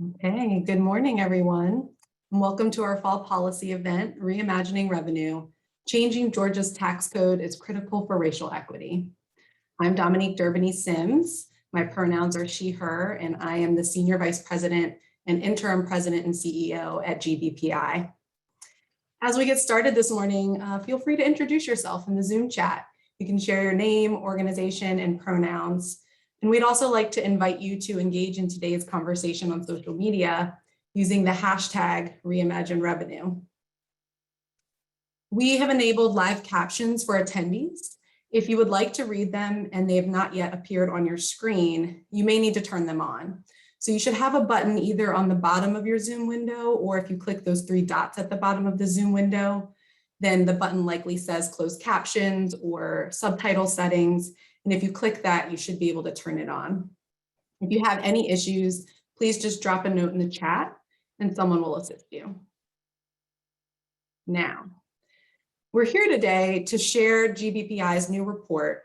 Okay, good morning, everyone. And welcome to our fall policy event, Reimagining Revenue, Changing Georgia's Tax Code is Critical for Racial Equity. I'm Dominique Durbany-Sims. My pronouns are she, her, and I am the Senior Vice President and Interim President and CEO at GBPI. As we get started this morning, feel free to introduce yourself in the Zoom chat. You can share your name, organization, and pronouns. And we'd also like to invite you to engage in today's conversation on social media using the hashtag #ReimagineRevenue. We have enabled live captions for attendees. If you would like to read them and they have not yet appeared on your screen, you may need to turn them on. So you should have a button either on the bottom of your Zoom window, or if you click those three dots at the bottom of the Zoom window, then the button likely says closed captions or subtitle settings. And if you click that, you should be able to turn it on. If you have any issues, please just drop a note in the chat and someone will assist you. Now, we're here today to share GBPI's new report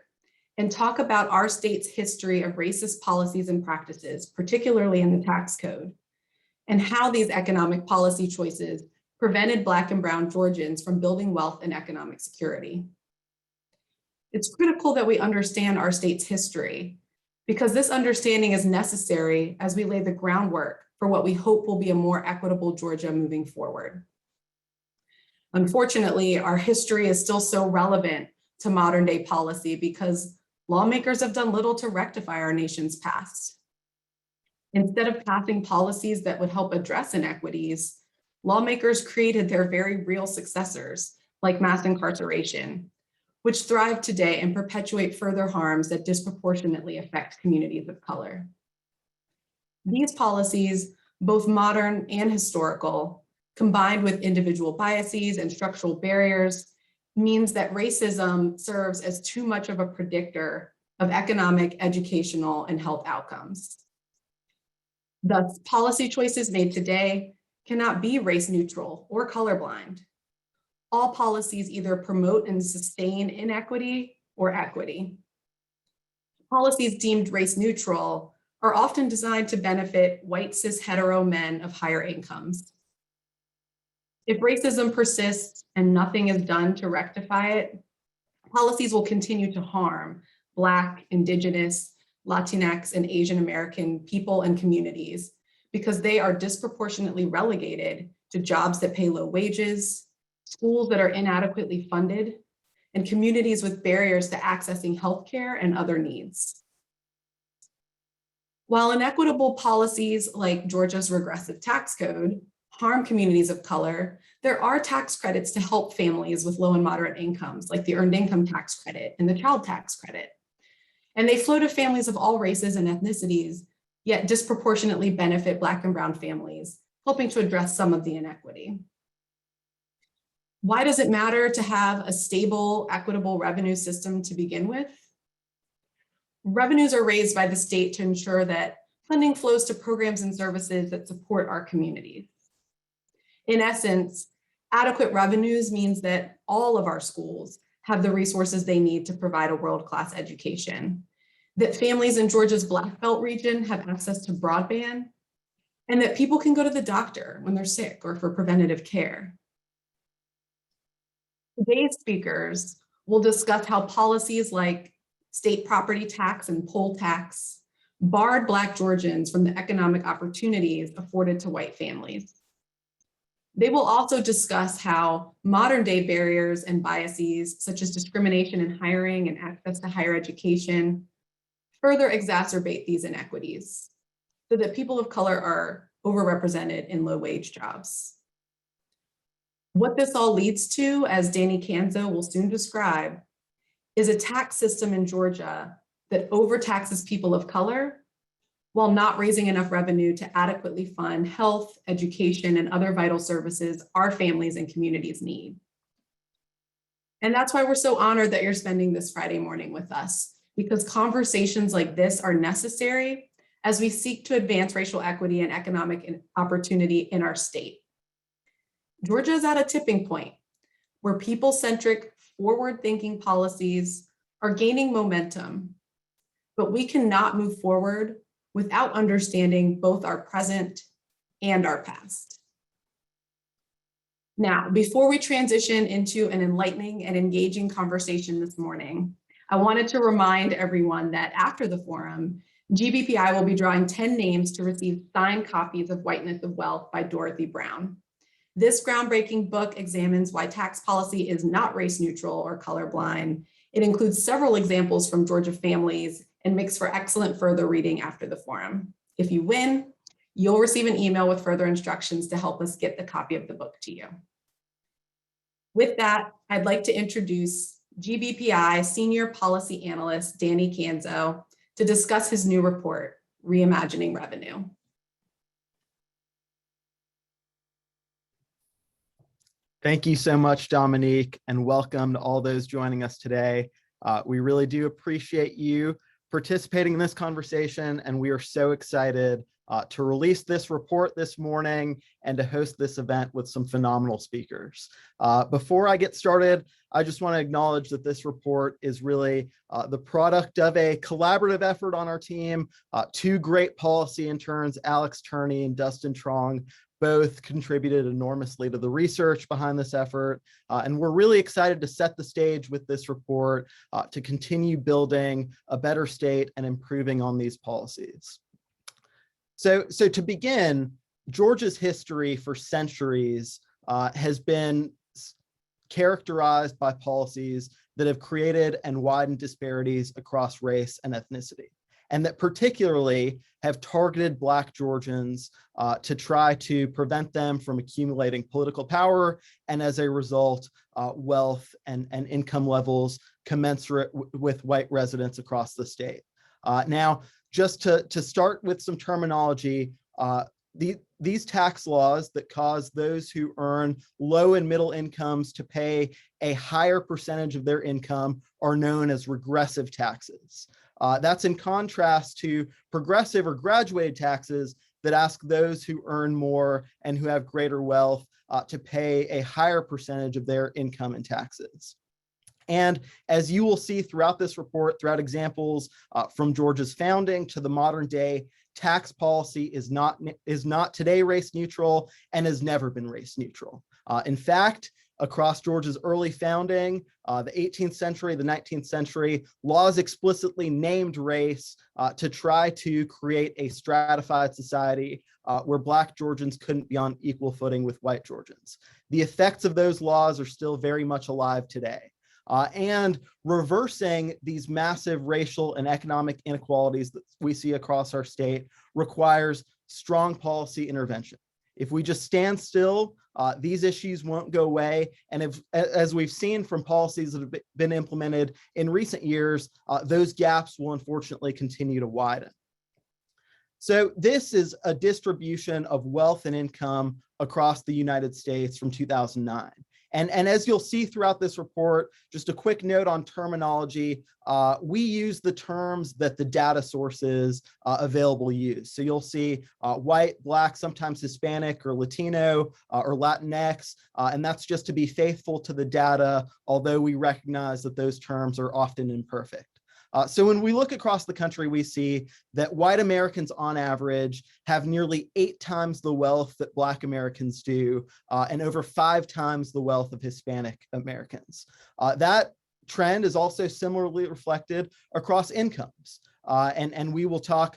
and talk about our state's history of racist policies and practices, particularly in the tax code, and how these economic policy choices prevented Black and Brown Georgians from building wealth and economic security. It's critical that we understand our state's history because this understanding is necessary as we lay the groundwork for what we hope will be a more equitable Georgia moving forward. Unfortunately, our history is still so relevant to modern day policy because lawmakers have done little to rectify our nation's past. Instead of passing policies that would help address inequities, lawmakers created their very real successors, like mass incarceration, which thrive today and perpetuate further harms that disproportionately affect communities of color. These policies, both modern and historical, combined with individual biases and structural barriers, means that racism serves as too much of a predictor of economic, educational, and health outcomes. Thus, policy choices made today cannot be race neutral or colorblind. All policies either promote and sustain inequity or equity. Policies deemed race neutral are often designed to benefit white cis hetero men of higher incomes. If racism persists and nothing is done to rectify it, policies will continue to harm Black, Indigenous, Latinx, and Asian American people and communities because they are disproportionately relegated to jobs that pay low wages, schools that are inadequately funded, and communities with barriers to accessing healthcare and other needs. While inequitable policies like Georgia's regressive tax code harm communities of color, there are tax credits to help families with low and moderate incomes, like the Earned Income Tax Credit and the Child Tax Credit. And they flow to families of all races and ethnicities, yet disproportionately benefit Black and Brown families, helping to address some of the inequity. Why does it matter to have a stable, equitable revenue system to begin with? Revenues are raised by the state to ensure that funding flows to programs and services that support our communities. In essence, adequate revenues means that all of our schools have the resources they need to provide a world-class education, that families in Georgia's Black Belt region have access to broadband, and that people can go to the doctor when they're sick or for preventative care. Today's speakers will discuss how policies like state property tax and poll tax barred Black Georgians from the economic opportunities afforded to white families. They will also discuss how modern day barriers and biases, such as discrimination in hiring and access to higher education, further exacerbate these inequities so that people of color are overrepresented in low-wage jobs. What this all leads to, as Danny Kanso will soon describe, is a tax system in Georgia that overtaxes people of color while not raising enough revenue to adequately fund health, education, and other vital services our families and communities need. And that's why we're so honored that you're spending this Friday morning with us, because conversations like this are necessary as we seek to advance racial equity and economic opportunity in our state. Georgia is at a tipping point where people-centric, forward-thinking policies are gaining momentum, but we cannot move forward without understanding both our present and our past. Now, before we transition into an enlightening and engaging conversation this morning, I wanted to remind everyone that after the forum, GBPI will be drawing 10 names to receive signed copies of Whiteness of Wealth by Dorothy Brown. This groundbreaking book examines why tax policy is not race neutral or colorblind. It includes several examples from Georgia families and makes for excellent further reading after the forum. If you win, you'll receive an email with further instructions to help us get the copy of the book to you. With that, I'd like to introduce GBPI Senior Policy Analyst Danny Kanso to discuss his new report, Reimagining Revenue. Thank you so much, Dominique, and welcome to all those joining us today. We really do appreciate you participating in this conversation, and we are so excited to release this report this morning and to host this event with some phenomenal speakers. Before I get started, I just want to acknowledge that this report is really the product of a collaborative effort on our team. Two great policy interns, Alex Turney and Dustin Trong, both contributed enormously to the research behind this effort. And we're really excited to set the stage with this report to continue building a better state and improving on these policies. So to begin, Georgia's history for centuries has been characterized by policies that have created and widened disparities across race and ethnicity, and that particularly have targeted Black Georgians to try to prevent them from accumulating political power, and as a result, wealth and income levels commensurate with white residents across the state. Now, just to start with some terminology, these tax laws that cause those who earn low and middle incomes to pay a higher percentage of their income are known as regressive taxes. That's in contrast to progressive or graduated taxes that ask those who earn more and who have greater wealth to pay a higher percentage of their income in taxes. And as you will see throughout this report, throughout examples from Georgia's founding to the modern day, tax policy is not today race neutral and has never been race neutral. In fact, across Georgia's early founding, the 18th century, the 19th century, laws explicitly named race to try to create a stratified society where Black Georgians couldn't be on equal footing with white Georgians. The effects of those laws are still very much alive today. And reversing these massive racial and economic inequalities that we see across our state requires strong policy intervention. If we just stand still, these issues won't go away. And as we've seen from policies that have been implemented in recent years, those gaps will unfortunately continue to widen. So this is a distribution of wealth and income across the United States from 2009. And as you'll see throughout this report, just a quick note on terminology, we use the terms that the data sources available use. So you'll see white, Black, sometimes Hispanic or Latino or Latinx, and that's just to be faithful to the data, although we recognize that those terms are often imperfect. So when we look across the country, we see that white Americans on average have nearly 8 times the wealth that Black Americans do, and over 5 times the wealth of Hispanic Americans. That trend is also similarly reflected across incomes. And we will talk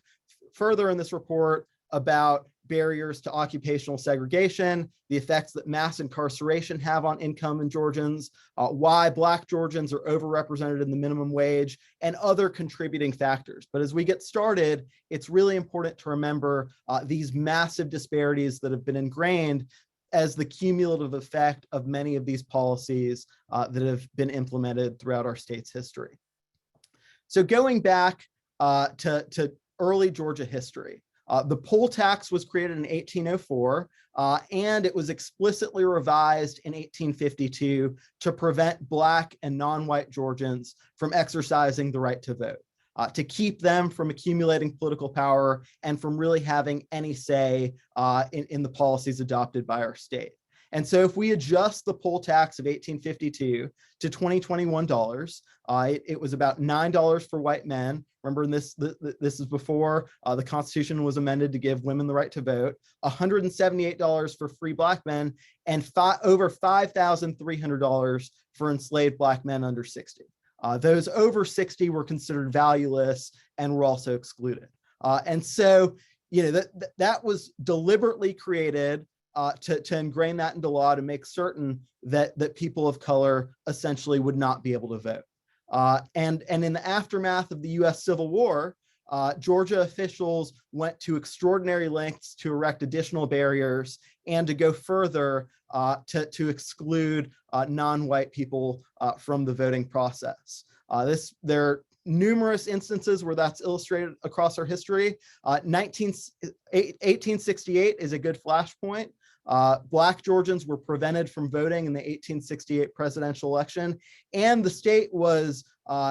further in this report about barriers to occupational segregation, the effects that mass incarceration have on income in Georgians, why Black Georgians are overrepresented in the minimum wage, and other contributing factors. But as we get started, it's really important to remember these massive disparities that have been ingrained as the cumulative effect of many of these policies that have been implemented throughout our state's history. So going back to early Georgia history, the poll tax was created in 1804, and it was explicitly revised in 1852 to prevent Black and non-white Georgians from exercising the right to vote, to keep them from accumulating political power and from really having any say in the policies adopted by our state. And so if we adjust the poll tax of 1852 to 2021 dollars, it was about $9 for white men. Remember, this is before the Constitution was amended to give women the right to vote, $178 for free Black men, and over $5,300 for enslaved Black men under 60. Those over 60 were considered valueless and were also excluded. And so, that was deliberately created to ingrain that into law to make certain that people of color essentially would not be able to vote. And in the aftermath of the US Civil War, Georgia officials went to extraordinary lengths to erect additional barriers and to go further to exclude non-white people from the voting process. There are numerous instances where that's illustrated across our history. 1868 is a good flashpoint. Black Georgians were prevented from voting in the 1868 presidential election, and the state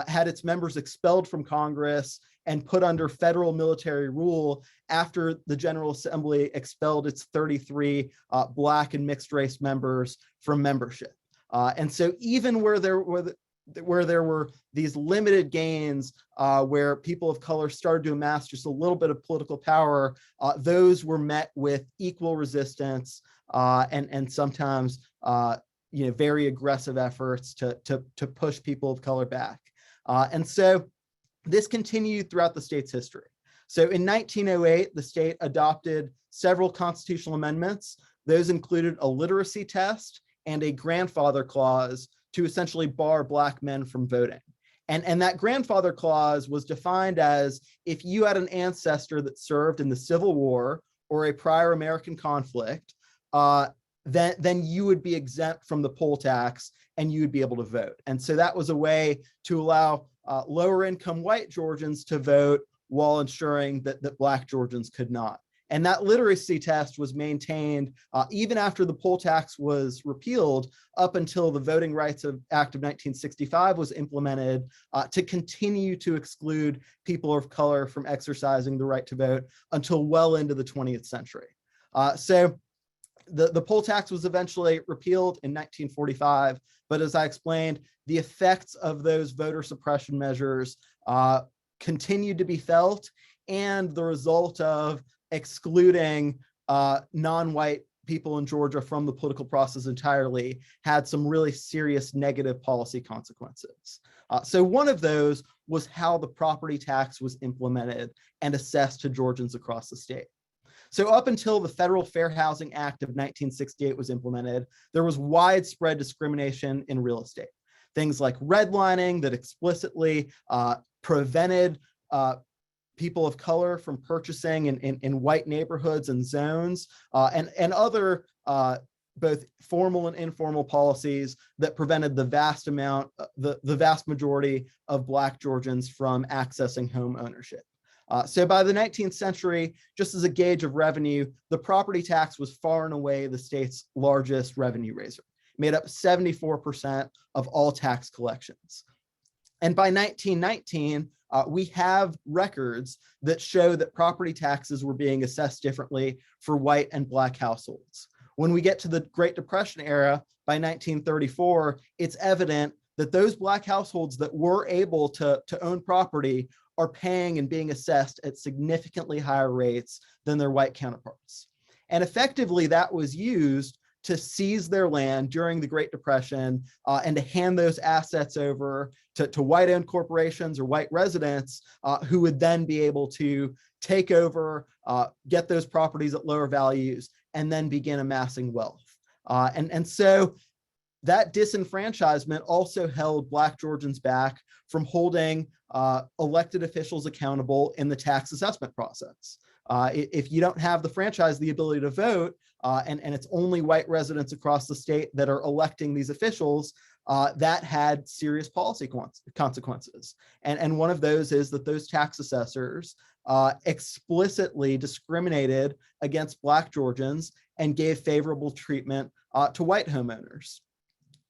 had its members expelled from Congress and put under federal military rule after the General Assembly expelled its 33 Black and mixed race members from membership. And so even where there were these limited gains where people of color started to amass just a little bit of political power, those were met with equal resistance and sometimes very aggressive efforts to push people of color back. And so this continued throughout the state's history. So in 1908, the state adopted several constitutional amendments. Those included a literacy test and a grandfather clause to essentially bar Black men from voting. And that grandfather clause was defined as if you had an ancestor that served in the Civil War or a prior American conflict, then you would be exempt from the poll tax and you would be able to vote. And so that was a way to allow lower income white Georgians to vote while ensuring that Black Georgians could not. And that literacy test was maintained even after the poll tax was repealed up until the Voting Rights Act of 1965 was implemented to continue to exclude people of color from exercising the right to vote until well into the 20th century. So the poll tax was eventually repealed in 1945, but as I explained, the effects of those voter suppression measures continued to be felt, and the result of excluding non-white people in Georgia from the political process entirely had some really serious negative policy consequences. So one of those was how the property tax was implemented and assessed to Georgians across the state. So up until the Federal Fair Housing Act of 1968 was implemented, there was widespread discrimination in real estate. Things like redlining that explicitly prevented people of color from purchasing in white neighborhoods and zones, and other both formal and informal policies that prevented the vast majority of Black Georgians from accessing home ownership. So by the 19th century, just as a gauge of revenue, the property tax was far and away the state's largest revenue raiser, made up 74% of all tax collections. And by 1919, we have records that show that property taxes were being assessed differently for white and Black households. When we get to the Great Depression era, by 1934, it's evident that those Black households that were able to own property are paying and being assessed at significantly higher rates than their white counterparts. And effectively, that was used to seize their land during the Great Depression and to hand those assets over to white-owned corporations or white residents who would then be able to take over, get those properties at lower values, and then begin amassing wealth. And so that disenfranchisement also held Black Georgians back from holding elected officials accountable in the tax assessment process. If you don't have the franchise, the ability to vote, and it's only white residents across the state that are electing these officials, that had serious policy consequences. And one of those is that those tax assessors explicitly discriminated against Black Georgians and gave favorable treatment to white homeowners.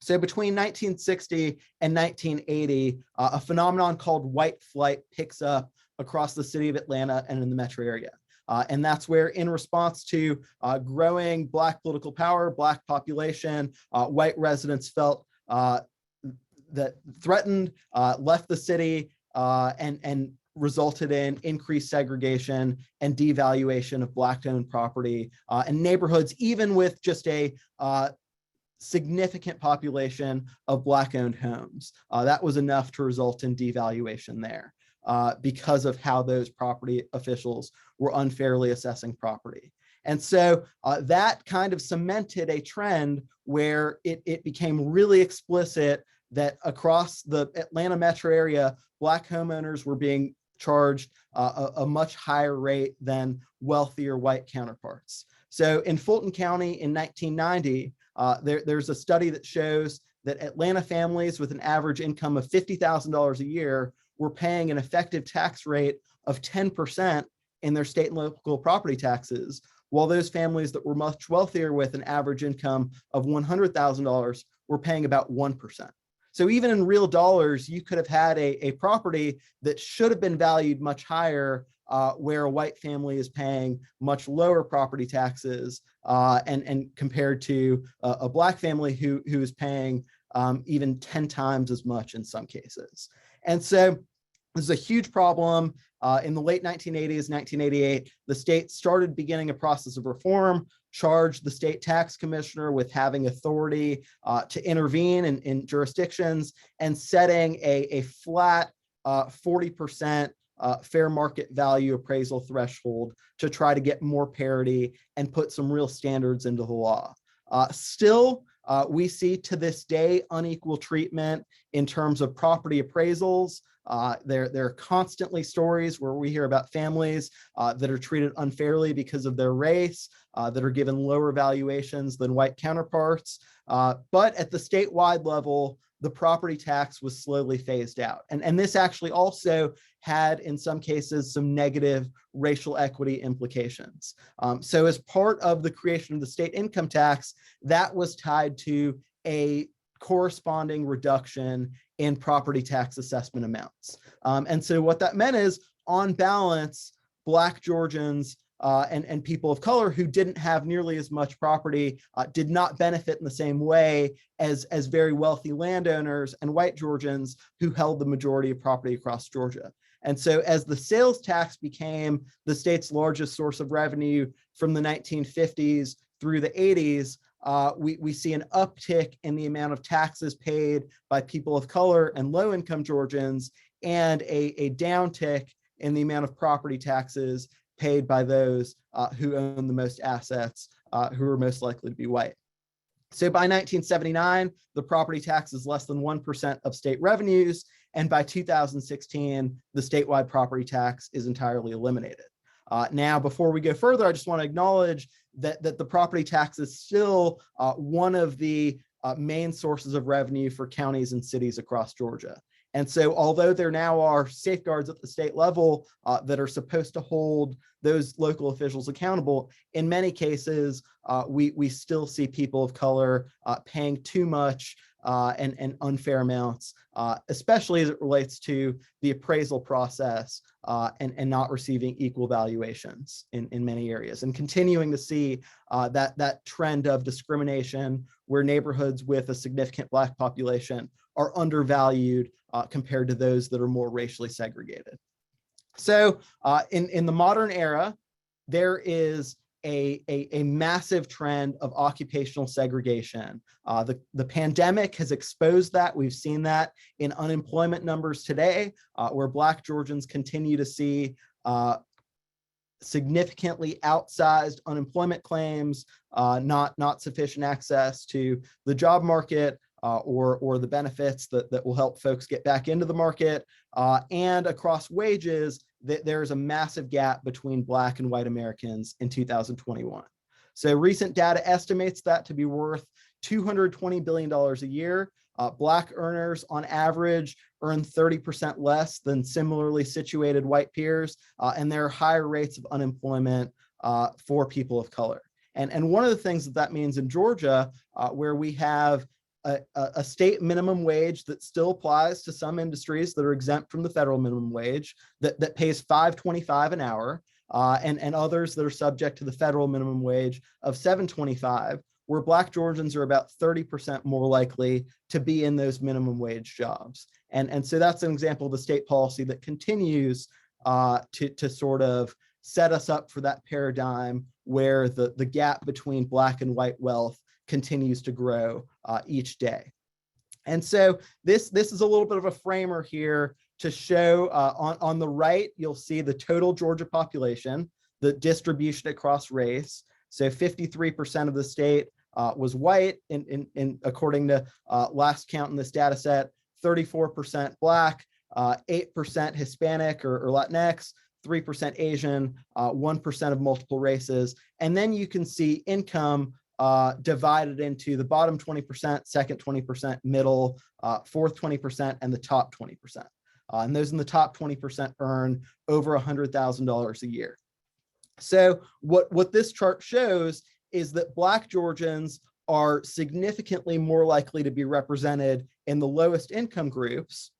So between 1960 and 1980, a phenomenon called white flight picks up across the city of Atlanta and in the metro area. And that's where, in response to growing Black political power, Black population, white residents felt that threatened, left the city, and resulted in increased segregation and devaluation of Black-owned property and neighborhoods, even with just a significant population of Black-owned homes. That was enough to result in devaluation there because of how those property officials were unfairly assessing property. And so that kind of cemented a trend where it became really explicit that across the Atlanta metro area, Black homeowners were being charged a much higher rate than wealthier white counterparts. So in Fulton County in 1990, there's a study that shows that Atlanta families with an average income of $50,000 a year were paying an effective tax rate of 10% in their state and local property taxes, while those families that were much wealthier with an average income of $100,000 were paying about 1%. So even in real dollars, you could have had a property that should have been valued much higher, where a white family is paying much lower property taxes, and compared to a Black family who is paying even 10 times as much in some cases. And so this is a huge problem. In the late 1980s, 1988, the state started beginning a process of reform, charged the state tax commissioner with having authority to intervene in jurisdictions, and setting a flat 40% fair market value appraisal threshold to try to get more parity and put some real standards into the law. Still, we see to this day unequal treatment in terms of property appraisals. There are constantly stories where we hear about families that are treated unfairly because of their race, that are given lower valuations than white counterparts. But at the statewide level, the property tax was slowly phased out. And this actually also had, in some cases, some negative racial equity implications. So as part of the creation of the state income tax, that was tied to a corresponding reduction in property tax assessment amounts. And so what that meant is, on balance, Black Georgians and people of color who didn't have nearly as much property did not benefit in the same way as very wealthy landowners and white Georgians who held the majority of property across Georgia. And so as the sales tax became the state's largest source of revenue from the 1950s through the 80s, we see an uptick in the amount of taxes paid by people of color and low-income Georgians, and a downtick in the amount of property taxes paid by those who own the most assets, who are most likely to be white. So by 1979, the property tax is less than 1% of state revenues, and by 2016, the statewide property tax is entirely eliminated. Now, before we go further, I just want to acknowledge that the property tax is still one of the main sources of revenue for counties and cities across Georgia. And so although there now are safeguards at the state level that are supposed to hold those local officials accountable, in many cases, we still see people of color paying too much and unfair amounts, especially as it relates to the appraisal process and not receiving equal valuations in many areas, and continuing to see that trend of discrimination where neighborhoods with a significant Black population are undervalued compared to those that are more racially segregated. So in the modern era, there is a massive trend of occupational segregation. The pandemic has exposed that. We've seen that in unemployment numbers today, where Black Georgians continue to see significantly outsized unemployment claims, not sufficient access to the job market, or the benefits that will help folks get back into the market, and across wages, there's a massive gap between Black and white Americans in 2021. So recent data estimates that to be worth $220 billion a year. Black earners on average earn 30% less than similarly situated white peers, and there are higher rates of unemployment for people of color. And one of the things that means in Georgia, where we have a state minimum wage that still applies to some industries that are exempt from the federal minimum wage, that pays $5.25 an hour. and others that are subject to the federal minimum wage of $7.25, where Black Georgians are about 30% more likely to be in those minimum wage jobs. And so that's an example of the state policy that continues to sort of set us up for that paradigm where the gap between Black and white wealth continues to grow each day. And so this is a little bit of a framer here to show on the right, you'll see the total Georgia population, the distribution across race. So 53% of the state was white according to last count in this data set, 34% Black, 8% Hispanic or Latinx, 3% Asian, 1% of multiple races. And then you can see income divided into the bottom 20%, second 20%, middle, fourth 20%, and the top 20%. And those in the top 20% earn over $100,000 a year. So what this chart shows is that Black Georgians are significantly more likely to be represented in the lowest income groups.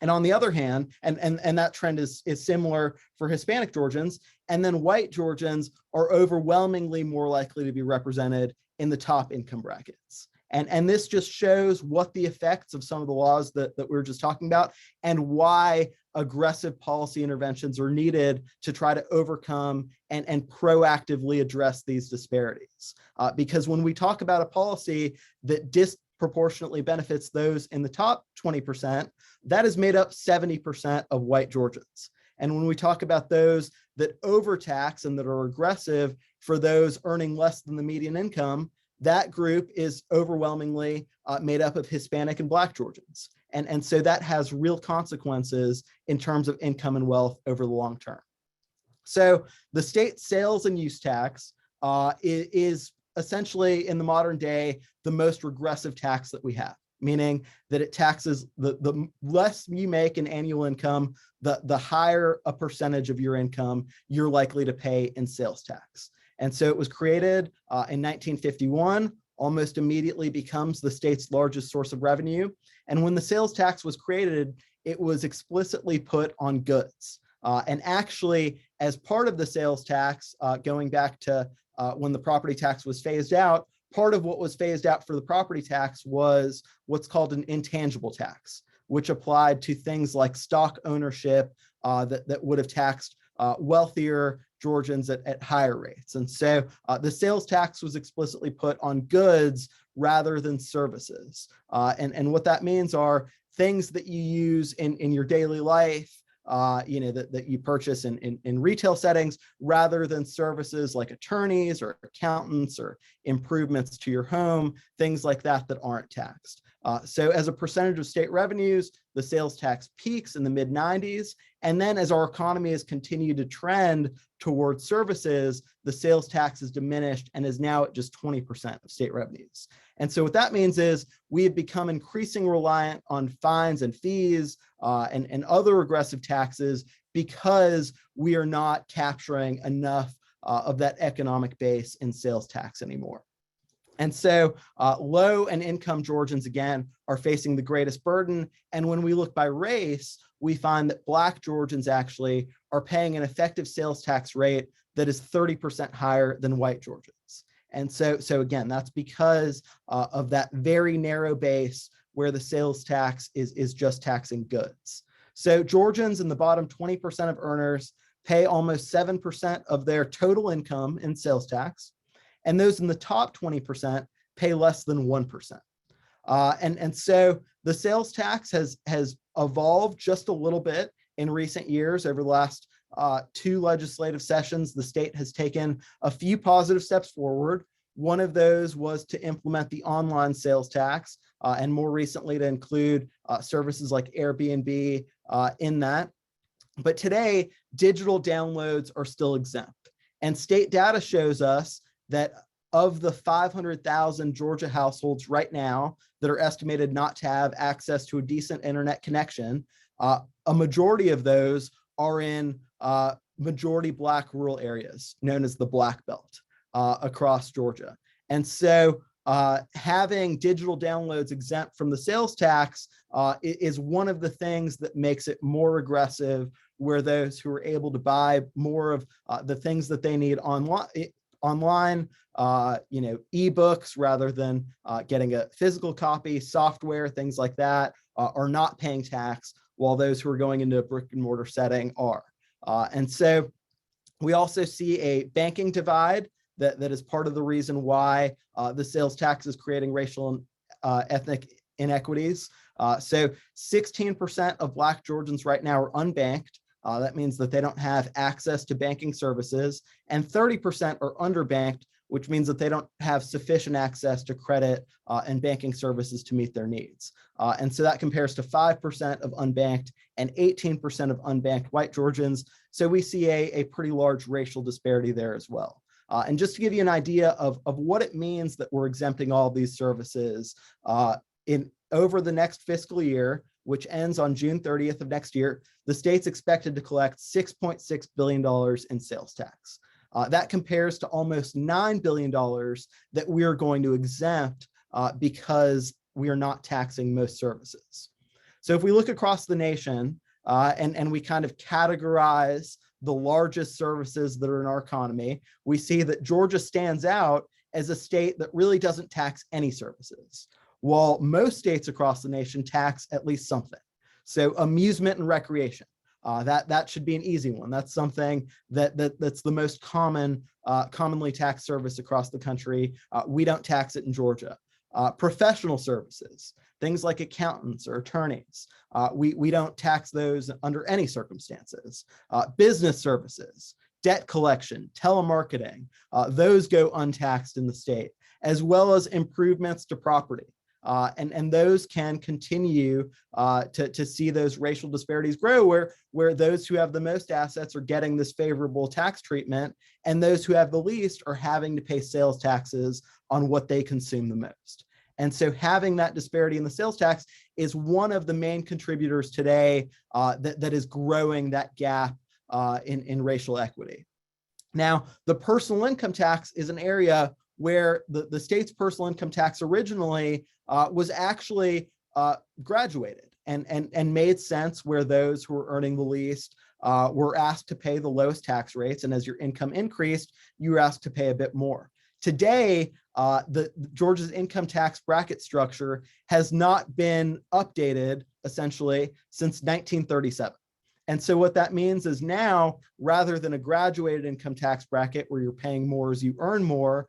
And on the other hand, and that trend is similar for Hispanic Georgians, and then white Georgians are overwhelmingly more likely to be represented in the top income brackets. And this just shows what the effects of some of the laws that we were just talking about and why aggressive policy interventions are needed to try to overcome and proactively address these disparities. Because when we talk about a policy that disproportionately benefits those in the top 20%, that is made up 70% of white Georgians. And when we talk about those that overtax and that are aggressive for those earning less than the median income, that group is overwhelmingly made up of Hispanic and Black Georgians. And so that has real consequences in terms of income and wealth over the long term. So the state sales and use tax is essentially in the modern day the most regressive tax that we have, meaning that it taxes the less you make in annual income, the higher a percentage of your income you're likely to pay in sales tax. And so it was created in 1951, almost immediately becomes the state's largest source of revenue. And when the sales tax was created, it was explicitly put on goods. And actually, as part of the sales tax, going back to when the property tax was phased out, part of what was phased out for the property tax was what's called an intangible tax, which applied to things like stock ownership that would have taxed wealthier Georgians at higher rates. And so the sales tax was explicitly put on goods rather than services. And what that means are things that you use in your daily life, that you purchase in retail settings rather than services like attorneys or accountants or improvements to your home, things like that aren't taxed. So as a percentage of state revenues, the sales tax peaks in the mid-90s. And then as our economy has continued to trend towards services, the sales tax is diminished and is now at just 20% of state revenues. And so what that means is we have become increasingly reliant on fines and fees and other regressive taxes because we are not capturing enough of that economic base in sales tax anymore. And so low and income Georgians, again, are facing the greatest burden. And when we look by race, we find that Black Georgians actually are paying an effective sales tax rate that is 30% higher than white Georgians. And so again, that's because of that very narrow base where the sales tax is just taxing goods. So Georgians in the bottom 20% of earners pay almost 7% of their total income in sales tax. And those in the top 20% pay less than 1%. And so the sales tax has evolved just a little bit in recent years. Over the last 2 legislative sessions, the state has taken a few positive steps forward. One of those was to implement the online sales tax, and more recently to include services like Airbnb in that. But today, digital downloads are still exempt. And state data shows us that of the 500,000 Georgia households right now that are estimated not to have access to a decent internet connection, a majority of those are in majority Black rural areas known as the Black Belt across Georgia. And so having digital downloads exempt from the sales tax is one of the things that makes it more regressive where those who are able to buy more of the things that they need online, ebooks rather than getting a physical copy, software, things like that, are not paying tax, while those who are going into a brick and mortar setting are. And so we also see a banking divide that is part of the reason why the sales tax is creating racial and ethnic inequities. So 16% of Black Georgians right now are unbanked. That means that they don't have access to banking services, and 30% are underbanked, which means that they don't have sufficient access to credit and banking services to meet their needs. And so that compares to 5% of unbanked and 18% of unbanked white Georgians. So we see a pretty large racial disparity there as well. And just to give you an idea of what it means that we're exempting all of these services, over the next fiscal year, which ends on June 30th of next year, the state's expected to collect $6.6 billion in sales tax. That compares to almost $9 billion that we are going to exempt because we are not taxing most services. So if we look across the nation and we kind of categorize the largest services that are in our economy, we see that Georgia stands out as a state that really doesn't tax any services, while most states across the nation tax at least something. So amusement and recreation, that should be an easy one. That's something that's the most commonly taxed service across the country. We don't tax it in Georgia. Professional services, things like accountants or attorneys, we don't tax those under any circumstances. Business services, debt collection, telemarketing, those go untaxed in the state, as well as improvements to property. And those can continue to see those racial disparities grow, where those who have the most assets are getting this favorable tax treatment, and those who have the least are having to pay sales taxes on what they consume the most. And so having that disparity in the sales tax is one of the main contributors today that is growing that gap in racial equity. Now, the personal income tax is an area where the state's personal income tax originally was actually graduated and made sense, where those who were earning the least were asked to pay the lowest tax rates, and as your income increased, you were asked to pay a bit more. Today, Georgia's income tax bracket structure has not been updated essentially since 1937. And so what that means is now, rather than a graduated income tax bracket where you're paying more as you earn more,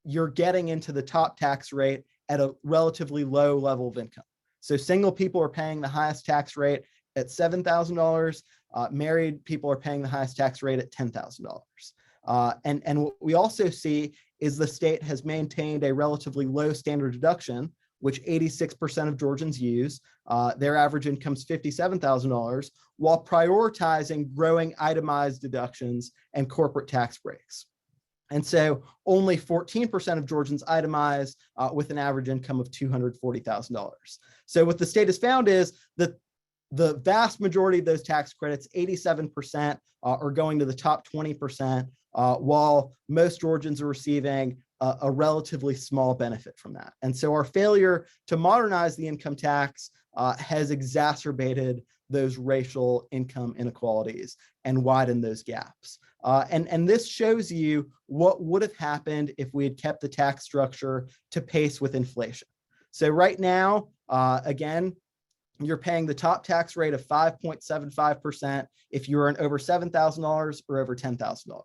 you're getting into the top tax rate at a relatively low level of income. So single people are paying the highest tax rate at $7,000. Married people are paying the highest tax rate at $10,000. And what we also see is the state has maintained a relatively low standard deduction, which 86% of Georgians use. Their average income is $57,000, while prioritizing growing itemized deductions and corporate tax breaks. And so only 14% of Georgians itemize with an average income of $240,000. So what the state has found is that the vast majority of those tax credits, 87%, are going to the top 20%, while most Georgians are receiving a relatively small benefit from that. And so our failure to modernize the income tax has exacerbated those racial income inequalities and widened those gaps. And this shows you what would have happened if we had kept the tax structure to pace with inflation. So right now, again, you're paying the top tax rate of 5.75% if you earn over $7,000 or over $10,000.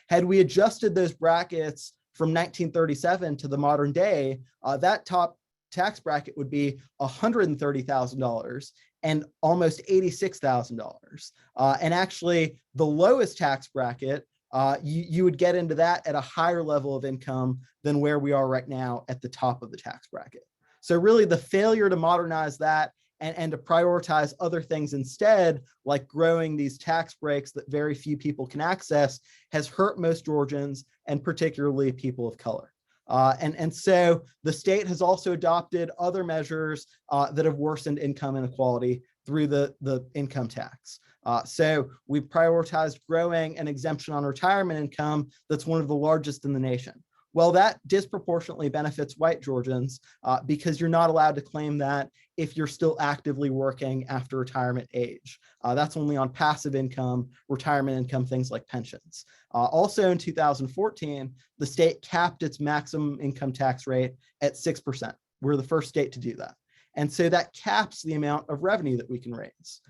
Had we adjusted those brackets from 1937 to the modern day, that top tax bracket would be $130,000 and almost $86,000. And actually, the lowest tax bracket, you would get into that at a higher level of income than where we are right now at the top of the tax bracket. So really, the failure to modernize that and to prioritize other things instead, like growing these tax breaks that very few people can access, has hurt most Georgians, and particularly people of color. And so the state has also adopted other measures that have worsened income inequality through the income tax. So we've prioritized growing an exemption on retirement income that's one of the largest in the nation. Well, that disproportionately benefits white Georgians because you're not allowed to claim that if you're still actively working after retirement age. That's only on passive income, retirement income, things like pensions. Also in 2014, the state capped its maximum income tax rate at 6%. We're the first state to do that. And so that caps the amount of revenue that we can raise.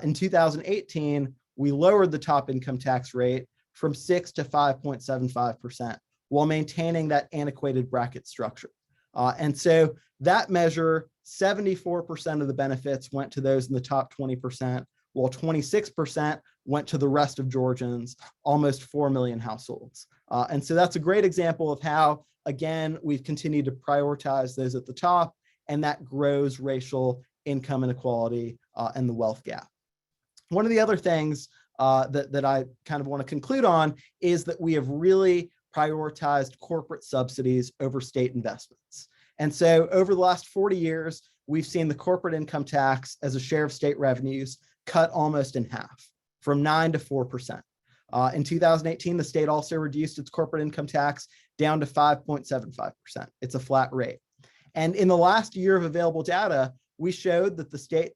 In 2018, we lowered the top income tax rate from 6 to 5.75%, while maintaining that antiquated bracket structure. And so that measure, 74% of the benefits went to those in the top 20%, while 26% went to the rest of Georgians, almost 4 million households. And so that's a great example of how, again, we've continued to prioritize those at the top, and that grows racial income inequality and the wealth gap. One of the other things that I kind of want to conclude on is that we have really prioritized corporate subsidies over state investments. And so over the last 40 years, we've seen the corporate income tax as a share of state revenues cut almost in half, from 9 to 4%. In 2018, the state also reduced its corporate income tax down to 5.75%. It's a flat rate. And in the last year of available data, we showed that the state,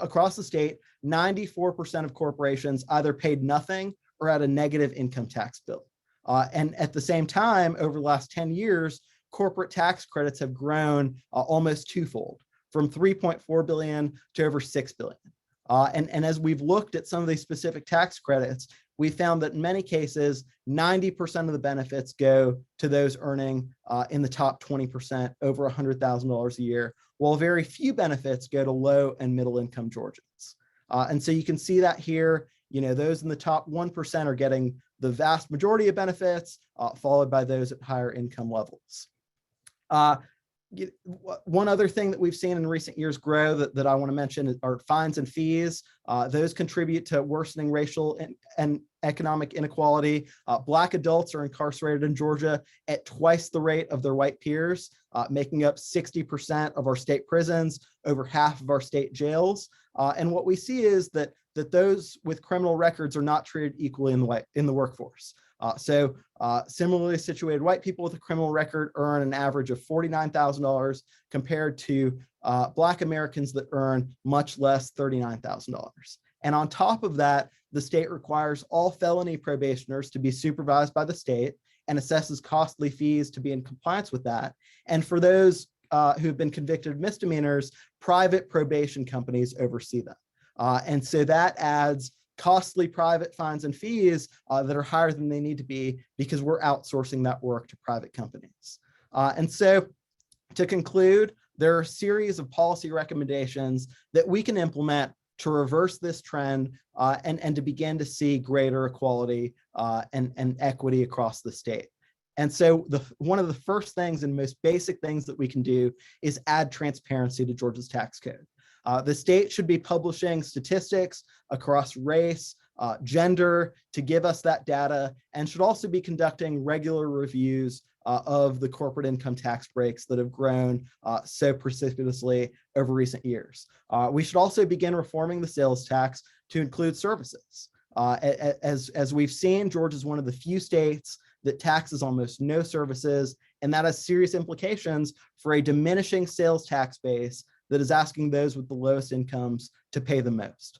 across the state, 94% of corporations either paid nothing or had a negative income tax bill. And at the same time, over the last 10 years, corporate tax credits have grown almost twofold, from 3.4 billion to over 6 billion. And as we've looked at some of these specific tax credits, we found that in many cases, 90% of the benefits go to those earning in the top 20%, over $100,000 a year, while very few benefits go to low and middle income Georgians. And so you can see that here, those in the top 1% are getting the vast majority of benefits, followed by those at higher income levels. One other thing that we've seen in recent years grow that I want to mention are fines and fees. Those contribute to worsening racial and economic inequality. Black adults are incarcerated in Georgia at twice the rate of their white peers, making up 60% of our state prisons, over half of our state jails. And what we see is that those with criminal records are not treated equally in the workforce. So similarly situated white people with a criminal record earn an average of $49,000 compared to Black Americans that earn much less, $39,000. And on top of that, the state requires all felony probationers to be supervised by the state and assesses costly fees to be in compliance with that. And for those who have been convicted of misdemeanors, private probation companies oversee them. And so that adds costly private fines and fees that are higher than they need to be because we're outsourcing that work to private companies. And so to conclude, there are a series of policy recommendations that we can implement to reverse this trend and to begin to see greater equality and equity across the state. And so one of the first things and most basic things that we can do is add transparency to Georgia's tax code. The state should be publishing statistics across race, gender to give us that data, and should also be conducting regular reviews of the corporate income tax breaks that have grown so precipitously over recent years. We should also begin reforming the sales tax to include services. As we've seen, Georgia is one of the few states that taxes almost no services, and that has serious implications for a diminishing sales tax base that is asking those with the lowest incomes to pay the most.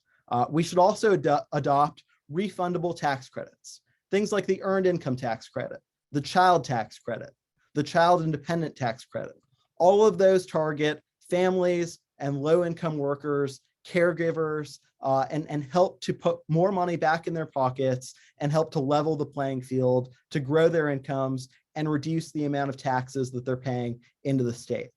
We should also adopt refundable tax credits, things like the earned income tax credit, the child tax credit, the child independent tax credit. All of those target families and low-income workers, caregivers, and help to put more money back in their pockets and help to level the playing field, to grow their incomes and reduce the amount of taxes that they're paying into the state.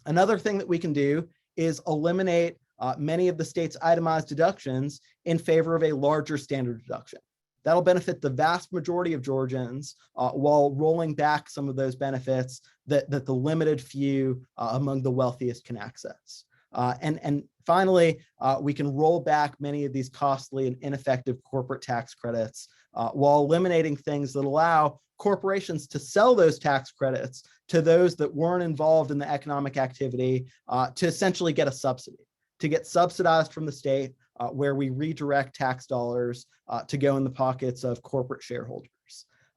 Another thing that we can do is eliminate many of the state's itemized deductions in favor of a larger standard deduction. That'll benefit the vast majority of Georgians while rolling back some of those benefits that the limited few among the wealthiest can access. And finally, we can roll back many of these costly and ineffective corporate tax credits while eliminating things that allow corporations to sell those tax credits to those that weren't involved in the economic activity to essentially get a subsidy, to get subsidized from the state where we redirect tax dollars to go in the pockets of corporate shareholders.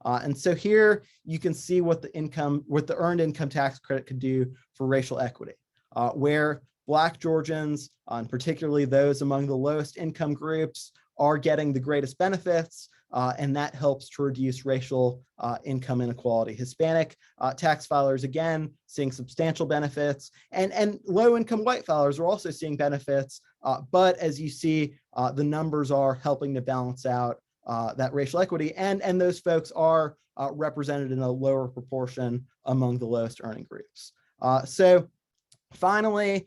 And so here you can see what the earned income tax credit could do for racial equity, where Black Georgians, and particularly those among the lowest income groups, are getting the greatest benefits, and that helps to reduce racial income inequality. Hispanic tax filers, again, seeing substantial benefits, and low-income white filers are also seeing benefits, but as you see, the numbers are helping to balance out that racial equity, and those folks are represented in a lower proportion among the lowest earning groups. So finally,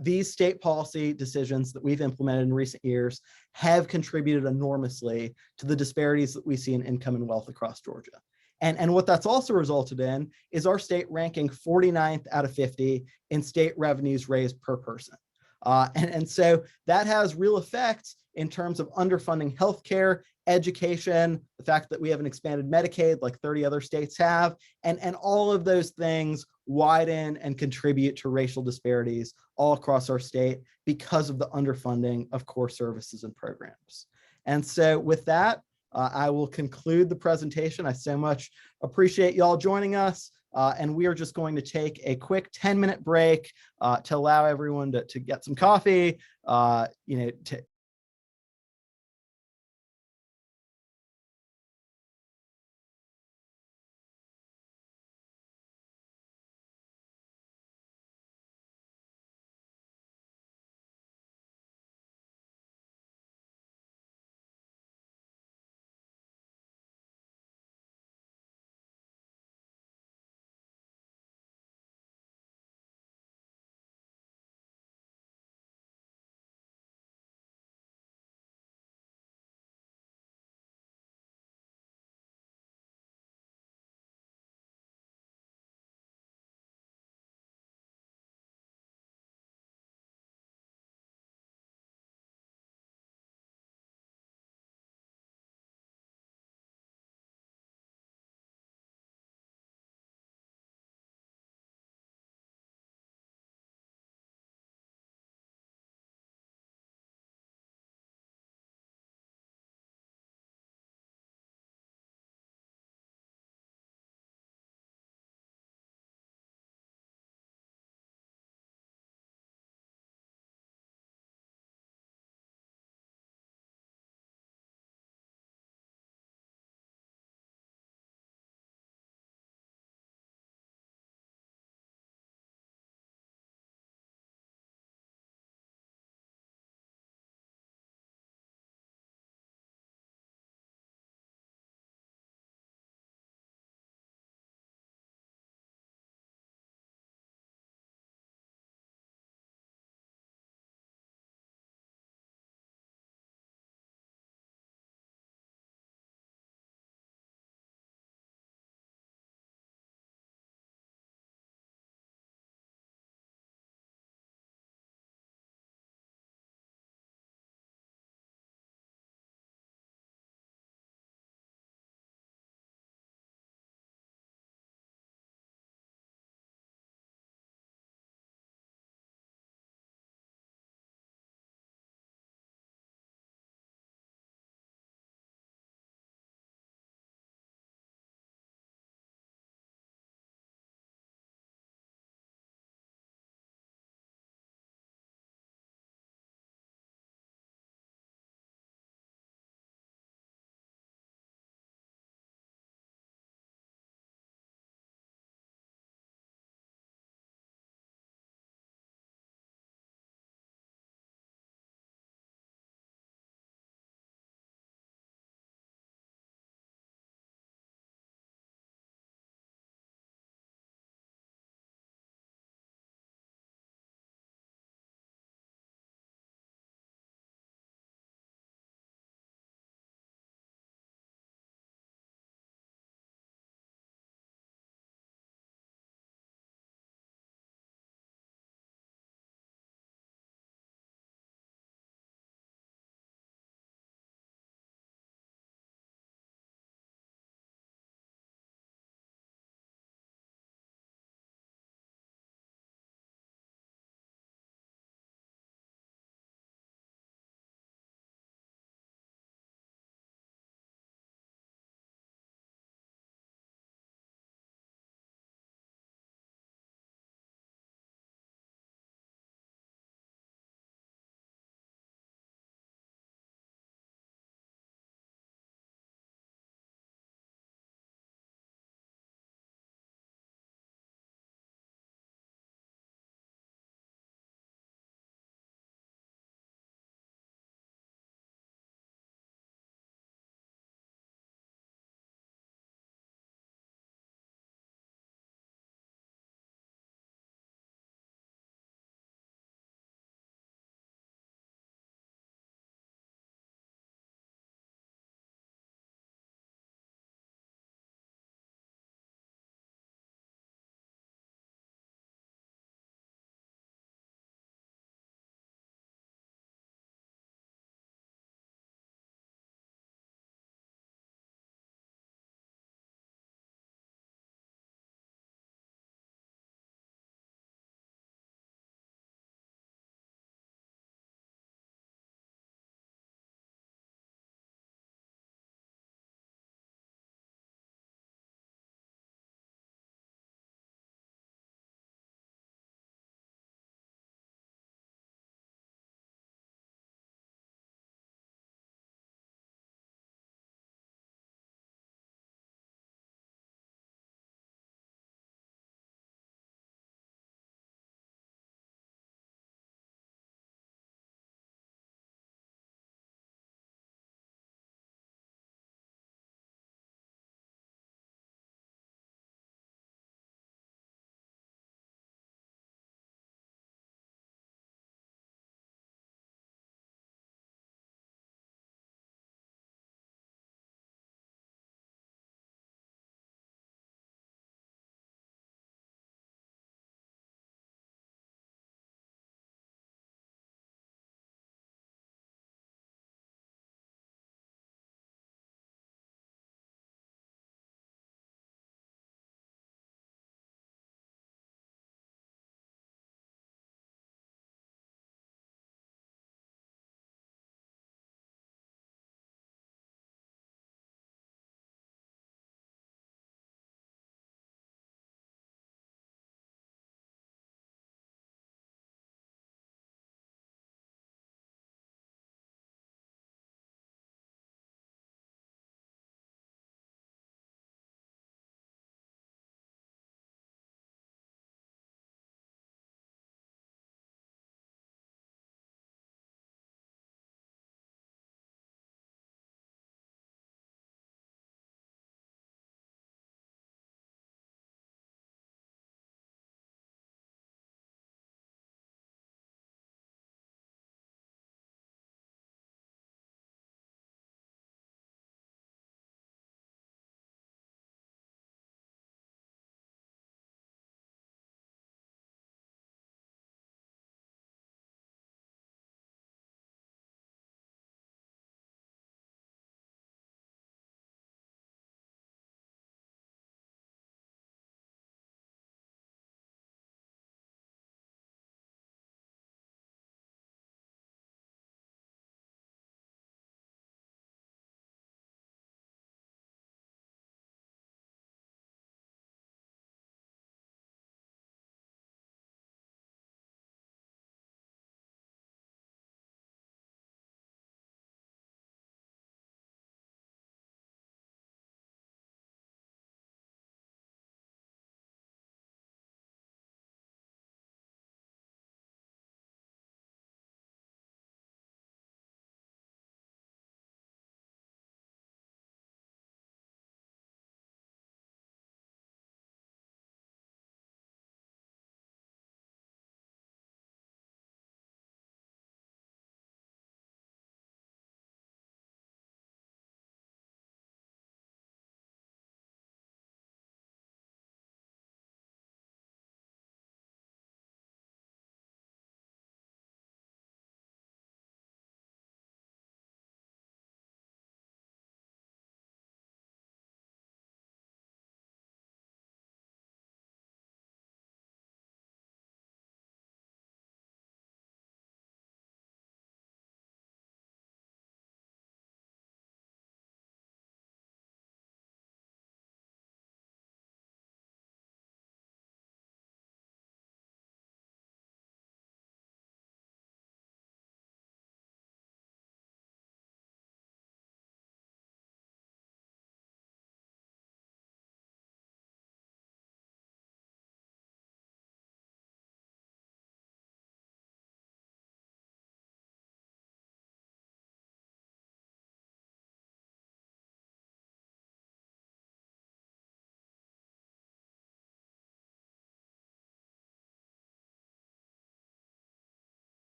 these state policy decisions that we've implemented in recent years have contributed enormously to the disparities that we see in income and wealth across Georgia. And what that's also resulted in is our state ranking 49th out of 50 in state revenues raised per person. And so that has real effects in terms of underfunding healthcare, education, the fact that we have an expanded Medicaid like 30 other states have, and all of those things widen and contribute to racial disparities all across our state because of the underfunding of core services and programs. And so with that, I will conclude the presentation. I so much appreciate y'all joining us. And we are just going to take a quick 10-minute break to allow everyone to get some coffee, to